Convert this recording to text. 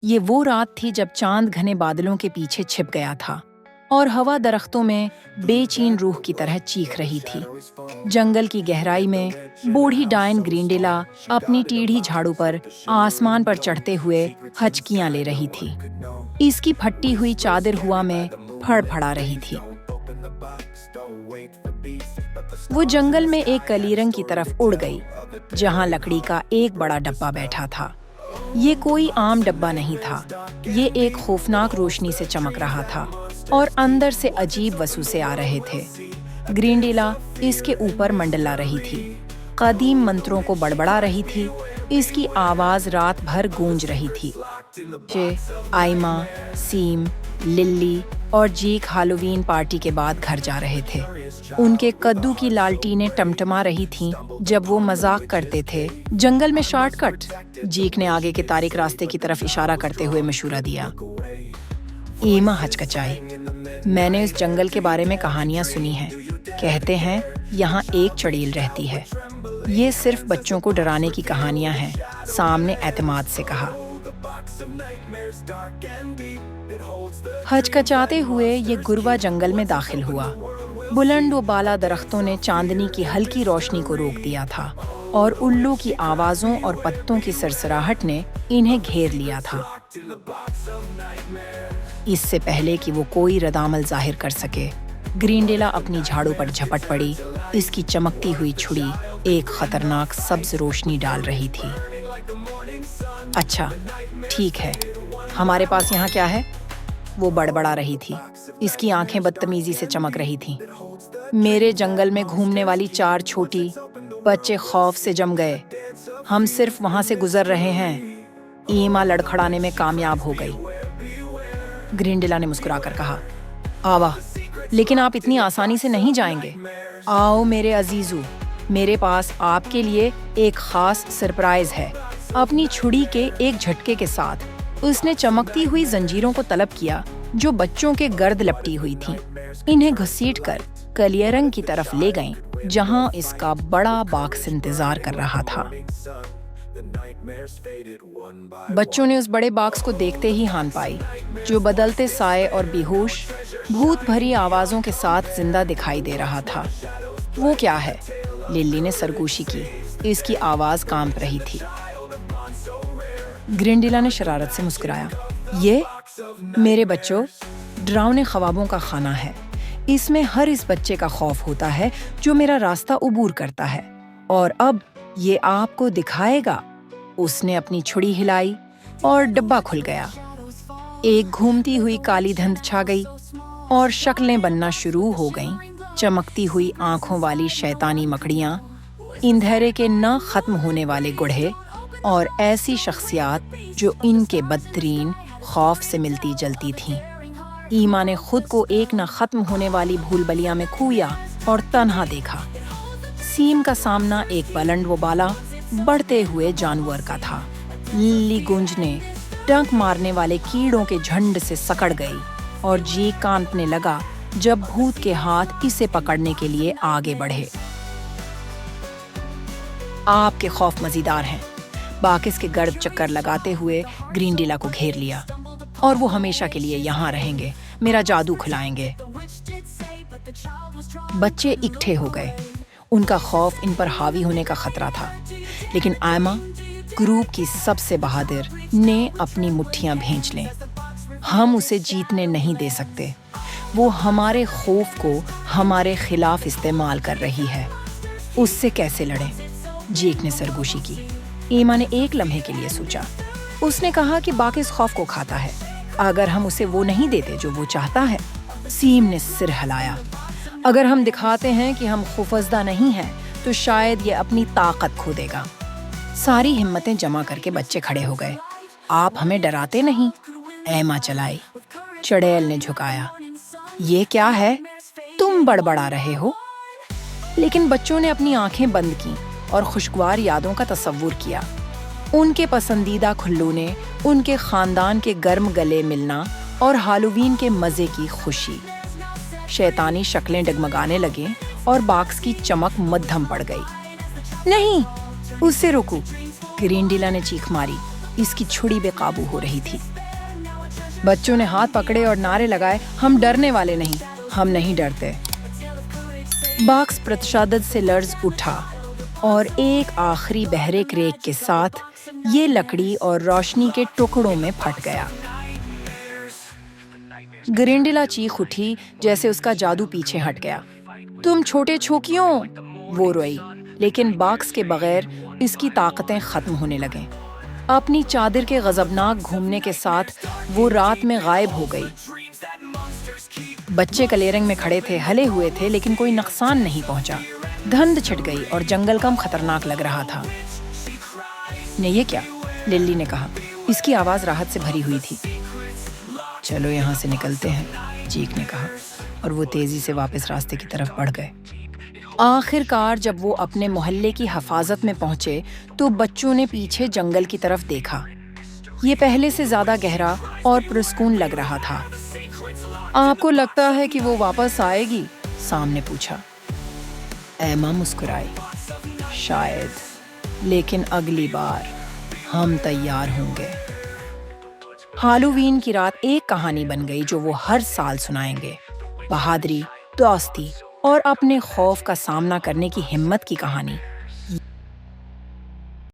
یہ وہ رات تھی جب چاند گھنے بادلوں کے پیچھے چھپ گیا تھا اور ہوا درختوں میں بے چین روح کی طرح چیخ رہی تھی۔ جنگل کی گہرائی میں بوڑھی ڈائن گرینڈیلا اپنی ٹیڑھی جھاڑو پر آسمان پر چڑھتے ہوئے ہچکیاں لے رہی تھی۔ اس کی پھٹی ہوئی چادر ہوا میں پھڑ پھڑا رہی تھی۔ وہ جنگل میں ایک کلیرنگ کی طرف اڑ گئی جہاں لکڑی کا ایک بڑا ڈبہ بیٹھا تھا۔ یہ کوئی عام ڈبہ نہیں تھا، یہ ایک خوفناک روشنی سے چمک رہا تھا اور اندر سے عجیب وسوسے آ رہے تھے۔ گرینڈیلا اس کے اوپر منڈلا رہی تھی، قدیم منتروں کو بڑبڑا رہی تھی۔ اس کی آواز رات بھر گونج رہی تھی۔ آئما، سیم، للی اور جیک ہالووین پارٹی کے بعد گھر جا رہے تھے۔ ان کے کدو کی لالٹینیں ٹمٹما رہی تھیں جب وہ مذاق کرتے تھے۔ جنگل میں شارٹ کٹ؟ جیک نے آگے کے تاریک راستے کی طرف اشارہ کرتے ہوئے مشورہ دیا۔ ایما ہچکچائی۔ میں نے اس جنگل کے بارے میں کہانیاں سنی ہیں، کہتے ہیں یہاں ایک چڑیل رہتی ہے۔ یہ صرف بچوں کو ڈرانے کی کہانیاں ہیں، سام نے اعتماد سے کہا۔ ہچکچاتے ہوئے یہ گروا جنگل میں داخل ہوا۔ بلند و بالا درختوں نے چاندنی کی ہلکی روشنی کو روک دیا تھا اور الو کی آوازوں اور پتوں کی سرسراہٹ نے انہیں گھیر لیا تھا۔ اس سے پہلے کہ وہ کوئی ردعمل ظاہر کر سکے، گرینڈیلا اپنی جھاڑو پر جھپٹ پڑی۔ اس کی چمکتی ہوئی چھڑی ایک خطرناک سبز روشنی ڈال رہی تھی۔ اچھا، ٹھیک ہے، ہمارے پاس یہاں کیا ہے؟ وہ بڑبڑا رہی تھی۔ اس کی آنکھیں بدتمیزی سے چمک رہی تھیں۔ میرے جنگل میں گھومنے والی 4 چھوٹی بچے خوف سے جم گئے۔ ہم صرف وہاں سے گزر رہے ہیں۔ ایما لڑکھڑانے میں کامیاب ہو گئی۔ گرینڈیلا نے مسکرا کر کہا، آوا، لیکن آپ اتنی آسانی سے نہیں جائیں گے۔ آؤ میرے عزیزو، میرے پاس آپ کے لیے ایک خاص سرپرائز ہے۔ اپنی چھڑی کے ایک جھٹکے کے ساتھ اس نے چمکتی ہوئی زنجیروں کو طلب کیا جو بچوں کے گرد لپٹی ہوئی تھیں۔ انہیں گھسیٹ کر کلیرنگ کی طرف لے گئیں جہاں اس کا بڑا باکس انتظار کر رہا تھا۔ بچوں نے اس بڑے باکس کو دیکھتے ہی ہان پائی، جو بدلتے سائے اور بیہوش بھوت بھری آوازوں کے ساتھ زندہ دکھائی دے رہا تھا۔ وہ کیا ہے؟ للی نے سرگوشی کی، اس کی آواز کانپ رہی تھی۔ گرینڈیلا نے شرارت سے مسکرایا، یہ میرے بچوں ڈراؤنے خوابوں کا خانہ ہے۔ اس میں ہر اس بچے کا خوف ہوتا ہے جو میرا راستہ عبور کرتا ہے، اور اب یہ آپ کو دکھائے گا۔ اس نے اپنی چھڑی ہلائی اور ڈبہ کھل گیا۔ ایک گھومتی ہوئی کالی دھند چھا گئی اور شکلیں بننا شروع ہو گئیں، چمکتی ہوئی آنکھوں والی شیطانی مکڑیاں، اندھیرے کے نہ ختم ہونے والے گڑھے اور ایسی شخصیات جو ان کے بدترین خوف سے ملتی جلتی تھیں۔ ایما نے خود کو ایک نہ ختم ہونے والی بھول بھلیا میں کھویا اور تنہا دیکھا۔ سیم کا سامنا ایک بلند و بالا بڑھتے ہوئے جانور کا تھا۔ للی گونجنے، ڈنک مارنے والے کیڑوں کے جھنڈ سے سکڑ گئی اور جی کانپنے لگا جب بھوت کے ہاتھ اسے پکڑنے کے لیے آگے بڑھے۔ آپ کے خوف مزیدار ہیں۔ باکس کے گرد چکر لگاتے ہوئے گرینڈیلا کو گھیر لیا، اور وہ ہمیشہ کے لیے یہاں رہیں گے، میرا جادو کھلائیں گے۔ بچے اکٹھے ہو گئے، ان کا خوف ان پر حاوی ہونے کا خطرہ تھا، لیکن آئما، گروپ کی سب سے بہادر، نے اپنی مٹھیاں بھینچ لیں۔ ہم اسے جیتنے نہیں دے سکتے، وہ ہمارے خوف کو ہمارے خلاف استعمال کر رہی ہے۔ اس سے کیسے لڑیں؟ جیک نے سرگوشی کی۔ ایما نے ایک لمحے کے لیے سوچا۔ اس نے کہا کہ باکس خوف کو کھاتا ہے، اگر ہم اسے وہ نہیں دیتے جو وہ چاہتا ہے۔ سیم نے سر ہلایا۔ اگر ہم دکھاتے ہیں کہ ہم خوفزدہ نہیں ہیں تو شاید یہ اپنی طاقت کھو دے گا۔ ساری ہمتیں جمع کر کے بچے کھڑے ہو گئے۔ آپ ہمیں ڈراتے نہیں؟ ایما چلائی۔ چڑیل نے جھکایا۔ یہ کیا ہے؟ تم بڑبڑا رہے ہو؟ لیکن بچوں نے اپنی آنکھیں بند کیں اور خوشگوار یادوں کا تصور کیا۔ ان کے پسندیدہ کھلونے، ان کے خاندان کے گرم گلے ملنا اور ہالووین کے مزے کی خوشی۔ شیطانی شکلیں ڈگمگانے لگیں اور باکس کی چمک مدھم پڑ گئی۔ نہیں، اس سے روکو، گرینڈیلا نے چیخ ماری۔ اس کی چھڑی بے قابو ہو رہی تھی۔ بچوں نے ہاتھ پکڑے اور نعرے لگائے، ہم ڈرنے والے نہیں، ہم نہیں ڈرتے۔ باکس پرتشدد سے لرز اٹھا اور ایک آخری بہرے کریک کے ساتھ یہ لکڑی اور روشنی کے ٹکڑوں میں پھٹ گیا۔ گرینڈیلا چیخ اٹھی جیسے اس کا جادو پیچھے ہٹ گیا۔ تم چھوٹے چھوکیوں! وہ روئی، لیکن باکس کے بغیر اس کی طاقتیں ختم ہونے لگیں۔ اپنی چادر کے غضبناک گھومنے کے ساتھ وہ رات میں غائب ہو گئی۔ بچے کلیرنگ میں کھڑے تھے، ہلے ہوئے تھے، لیکن کوئی نقصان نہیں پہنچا۔ دھند چھٹ گئی اور جنگل کم خطرناک لگ رہا تھا۔ نے یہ کیا؟ للی نے کہا۔ اس کی آواز راحت سے بھری ہوئی تھی۔ چلو یہاں سے نکلتے ہیں، چیک نے کہا، اور وہ تیزی سے واپس راستے کی طرف بڑھ گئے۔ آخر کار جب وہ اپنے محلے کی حفاظت میں پہنچے تو بچوں نے پیچھے جنگل کی طرف دیکھا۔ یہ پہلے سے زیادہ گہرا اور پرسکون لگ رہا تھا۔ آپ کو لگتا ہے کہ وہ واپس آئے گی؟ سام نے پوچھا۔ ایما مسکرائی۔ شاید، لیکن اگلی بار ہم تیار ہوں گے۔ ہالووین کی رات ایک کہانی بن گئی جو وہ ہر سال سنائیں گے۔ بہادری، دوستی اور اپنے خوف کا سامنا کرنے کی ہمت کی کہانی۔